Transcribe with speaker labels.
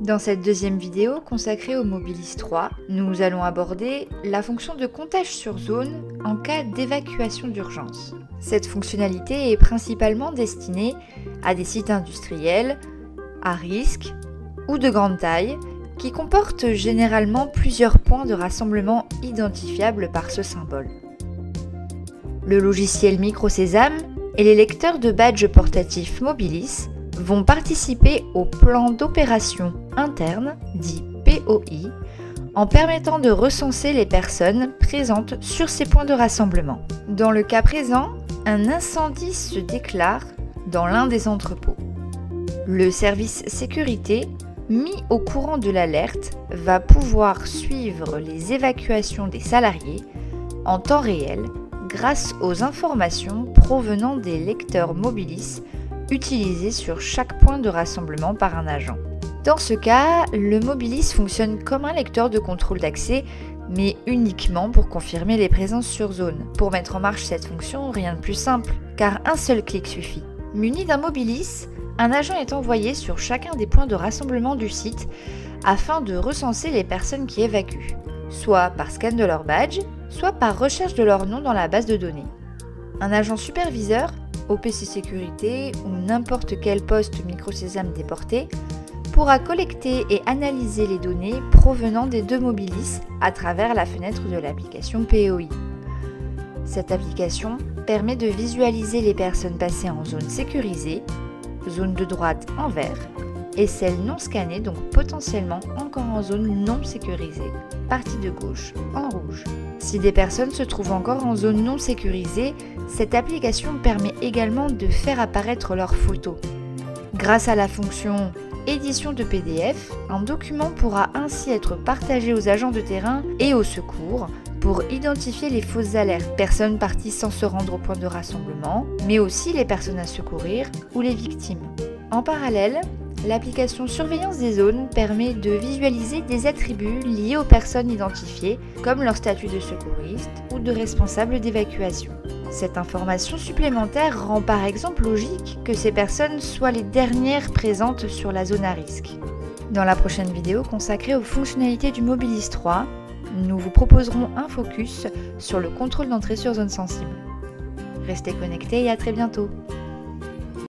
Speaker 1: Dans cette deuxième vidéo consacrée au Mobilis 3, nous allons aborder la fonction de comptage sur zone en cas d'évacuation d'urgence. Cette fonctionnalité est principalement destinée à des sites industriels, à risque ou de grande taille, qui comportent généralement plusieurs points de rassemblement identifiables par ce symbole. Le logiciel MicroSesam et les lecteurs de badges portatifs Mobilis vont participer au plan d'opération interne, dit POI, en permettant de recenser les personnes présentes sur ces points de rassemblement. Dans le cas présent, un incendie se déclare dans l'un des entrepôts. Le service sécurité, mis au courant de l'alerte, va pouvoir suivre les évacuations des salariés en temps réel grâce aux informations provenant des lecteurs Mobilis utilisés sur chaque point de rassemblement par un agent. Dans ce cas, le Mobilis fonctionne comme un lecteur de contrôle d'accès, mais uniquement pour confirmer les présences sur zone. Pour mettre en marche cette fonction, rien de plus simple, car un seul clic suffit. Muni d'un Mobilis, un agent est envoyé sur chacun des points de rassemblement du site afin de recenser les personnes qui évacuent, soit par scan de leur badge, soit par recherche de leur nom dans la base de données. Un agent superviseur, OPC Sécurité ou n'importe quel poste MicroSesam déporté, pourra collecter et analyser les données provenant des deux Mobilis à travers la fenêtre de l'application POI. Cette application permet de visualiser les personnes passées en zone sécurisée, zone de droite en vert, et celles non scannées, donc potentiellement encore en zone non sécurisée, partie de gauche en rouge. Si des personnes se trouvent encore en zone non sécurisée, cette application permet également de faire apparaître leurs photos. Grâce à la fonction édition de PDF, un document pourra ainsi être partagé aux agents de terrain et au secours pour identifier les fausses alertes, personnes parties sans se rendre au point de rassemblement, mais aussi les personnes à secourir ou les victimes. En parallèle, l'application Surveillance des zones permet de visualiser des attributs liés aux personnes identifiées, comme leur statut de secouriste ou de responsable d'évacuation. Cette information supplémentaire rend par exemple logique que ces personnes soient les dernières présentes sur la zone à risque. Dans la prochaine vidéo consacrée aux fonctionnalités du Mobilis 3, nous vous proposerons un focus sur le contrôle d'entrée sur zone sensible. Restez connectés et à très bientôt.